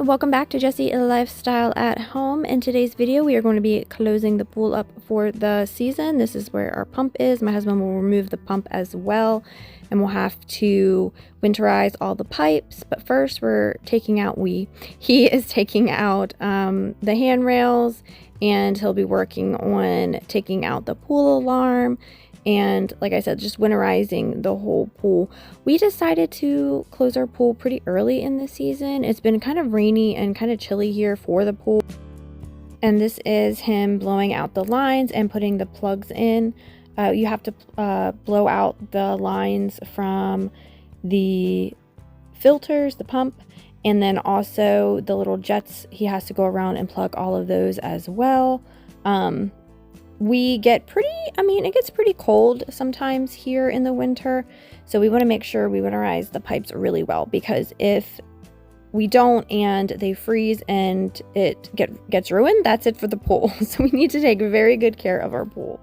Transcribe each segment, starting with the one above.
Welcome back to Jessie Lifestyle at Home. In today's video, we are going to be closing the pool up for the season. This is where our pump is. My husband will remove the pump as well, and we'll have to winterize all the pipes. But first, he is taking out the handrails, and he'll be working on taking out the pool alarm. And like I said, just winterizing the whole pool. We decided to close our pool pretty early in the season. It's been kind of rainy and kind of chilly here for the pool. And this is him blowing out the lines and putting the plugs in. You have to blow out the lines from the filters, the pump, and then also the little jets. He has to go around and plug all of those as well. It gets pretty cold sometimes here in the winter, so we want to make sure we winterize the pipes really well, because if we don't and they freeze and it gets ruined, that's it for the pool. So we need to take very good care of our pool.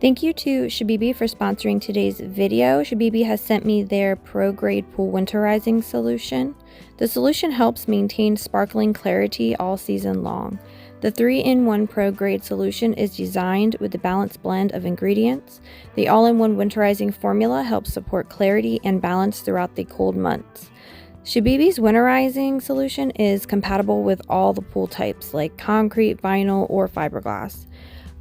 Thank you to Shabebe for sponsoring today's video. Shabebe has sent me their pro-grade pool winterizing solution. The solution helps maintain sparkling clarity all season long. The 3-in-1 pro-grade solution is designed with a balanced blend of ingredients. The all-in-one winterizing formula helps support clarity and balance throughout the cold months. Shabebe's winterizing solution is compatible with all the pool types like concrete, vinyl, or fiberglass,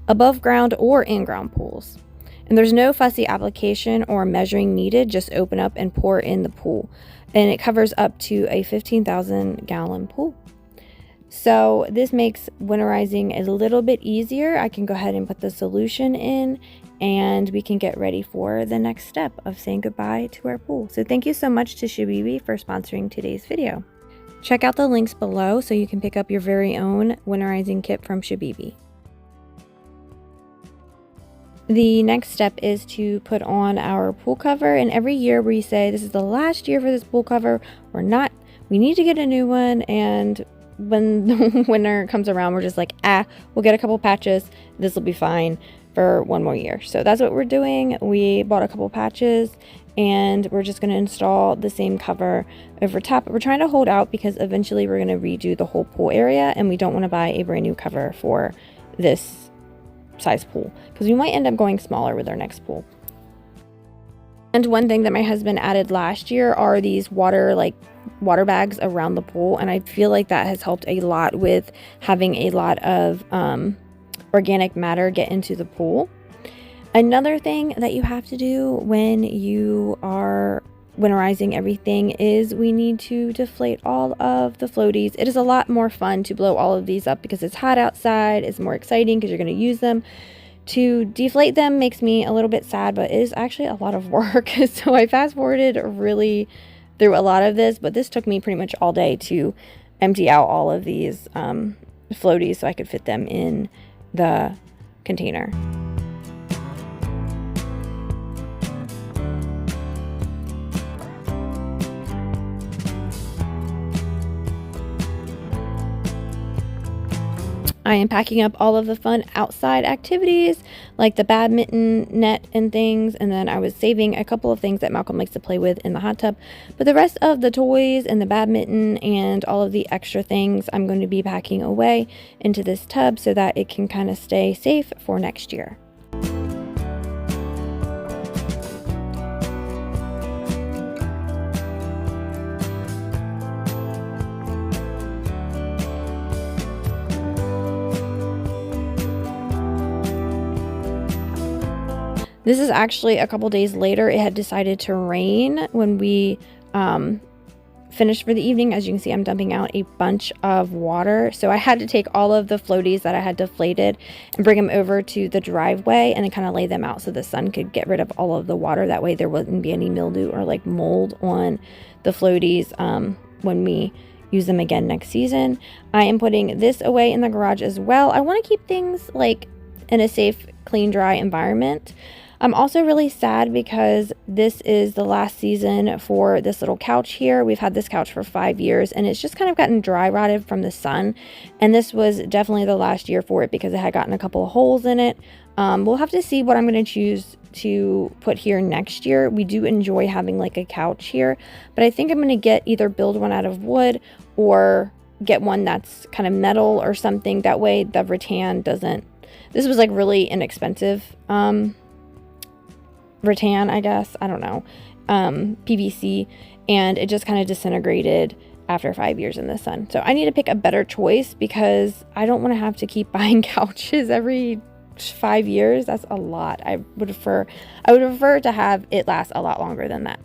above ground or in-ground pools. And there's no fussy application or measuring needed, just open up and pour in the pool. And it covers up to a 15,000 gallon pool. So this makes winterizing a little bit easier. I can go ahead and put the solution in, and we can get ready for the next step of saying goodbye to our pool. So thank you so much to Shabebe for sponsoring today's video. Check out the links below so you can pick up your very own winterizing kit from Shabebe. The next step is to put on our pool cover, and every year we say this is the last year for this pool cover or not. We need to get a new one, and when the winter comes around, we're just like, we'll get a couple patches. This will be fine for one more year. So that's what we're doing. We bought a couple patches, and we're just going to install the same cover over top. We're trying to hold out because eventually we're going to redo the whole pool area, and we don't want to buy a brand new cover for this size pool because we might end up going smaller with our next pool. And one thing that my husband added last year are these water bags around the pool, and I feel like that has helped a lot with having a lot of organic matter get into the pool. Another thing that you have to do when you are winterizing everything is we need to deflate all of the floaties. It is a lot more fun to blow all of these up because it's hot outside. It's more exciting because you're going to use them. To deflate them makes me a little bit sad, but it is actually a lot of work. So I fast forwarded really through a lot of this, but this took me pretty much all day to empty out all of these floaties so I could fit them in the container. I am packing up all of the fun outside activities like the badminton net and things, and then I was saving a couple of things that Malcolm likes to play with in the hot tub. But the rest of the toys and the badminton and all of the extra things I'm going to be packing away into this tub so that it can kind of stay safe for next year. This is actually a couple days later. It had decided to rain when we finished for the evening. As you can see, I'm dumping out a bunch of water. So I had to take all of the floaties that I had deflated and bring them over to the driveway and then kind of lay them out so the sun could get rid of all of the water. That way there wouldn't be any mildew or like mold on the floaties when we use them again next season. I am putting this away in the garage as well. I want to keep things like in a safe, clean, dry environment. I'm also really sad because this is the last season for this little couch here. We've had this couch for 5 years, and it's just kind of gotten dry rotted from the sun. And this was definitely the last year for it because it had gotten a couple of holes in it. We'll have to see what I'm going to choose to put here next year. We do enjoy having like a couch here, but I think I'm going to either build one out of wood or get one that's kind of metal or something. That way the rattan doesn't, this was like really inexpensive rattan, I guess, I don't know, PVC, and it just kind of disintegrated after 5 years in the sun. So I need to pick a better choice because I don't want to have to keep buying couches every 5 years. That's a lot. I would prefer to have it last a lot longer than that.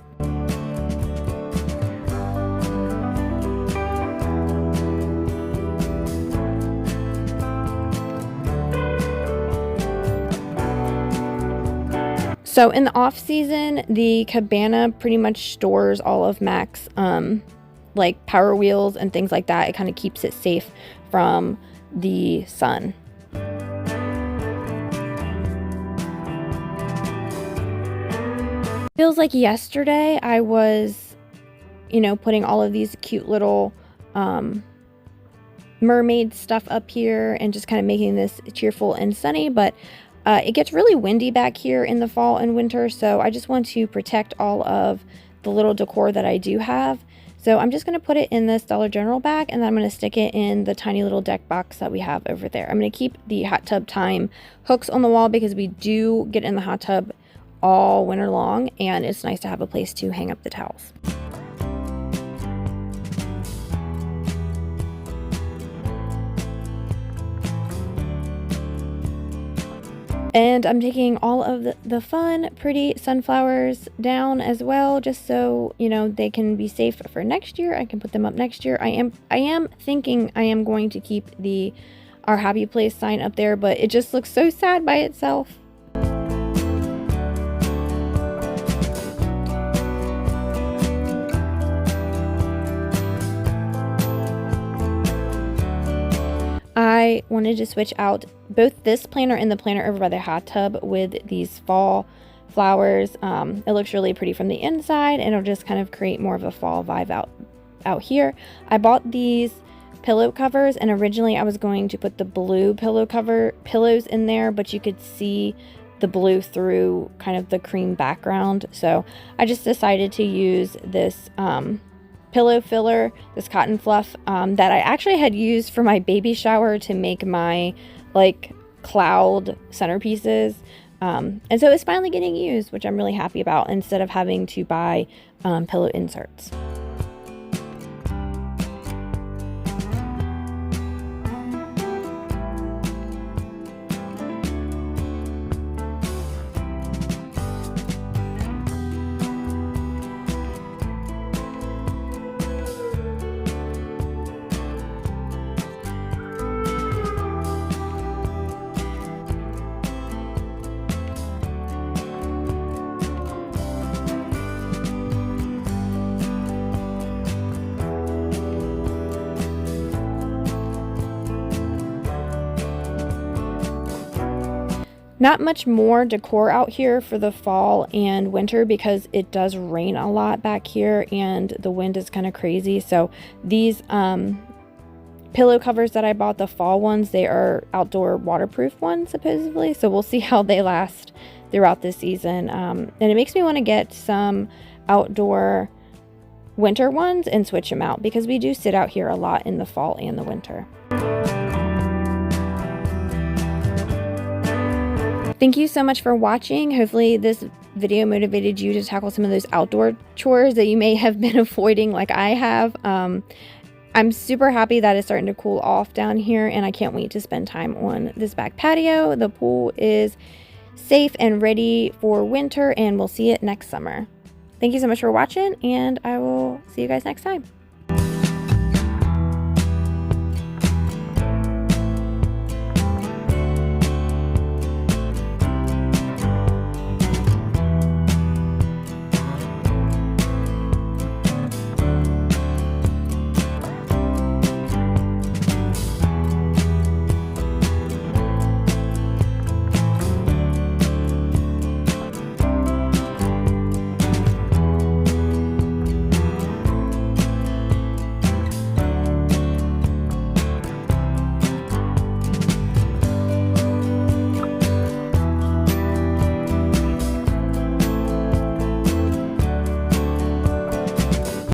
So in the off season, the cabana pretty much stores all of Mac's like power wheels and things like that. It kind of keeps it safe from the sun. Feels like yesterday I was, you know, putting all of these cute little mermaid stuff up here and just kind of making this cheerful and sunny, but it gets really windy back here in the fall and winter, so I just want to protect all of the little decor that I do have. So I'm just going to put it in this Dollar General bag, and then I'm going to stick it in the tiny little deck box that we have over there. I'm going to keep the hot tub time hooks on the wall because we do get in the hot tub all winter long, and it's nice to have a place to hang up the towels. And I'm taking all of the fun, pretty sunflowers down as well, just so, you know, they can be safe for next year. I can put them up next year. I am thinking I am going to keep our happy place sign up there, but it just looks so sad by itself. I wanted to switch out both this planter and the planter over by the hot tub with these fall flowers. It looks really pretty from the inside, and it'll just kind of create more of a fall vibe out here. I bought these pillow covers, and originally I was going to put the blue pillows in there, but you could see the blue through kind of the cream background. So I just decided to use this pillow filler, this cotton fluff that I actually had used for my baby shower to make my like cloud centerpieces, and so it's finally getting used, which I'm really happy about, instead of having to buy pillow inserts. Not much more decor out here for the fall and winter because it does rain a lot back here and the wind is kind of crazy. So these pillow covers that I bought, the fall ones, they are outdoor waterproof ones supposedly. So we'll see how they last throughout this season. And it makes me want to get some outdoor winter ones and switch them out because we do sit out here a lot in the fall and the winter. Thank you so much for watching. Hopefully this video motivated you to tackle some of those outdoor chores that you may have been avoiding like I have. I'm super happy that it's starting to cool off down here, and I can't wait to spend time on this back patio. The pool is safe and ready for winter, and we'll see it next summer. Thank you so much for watching, and I will see you guys next time.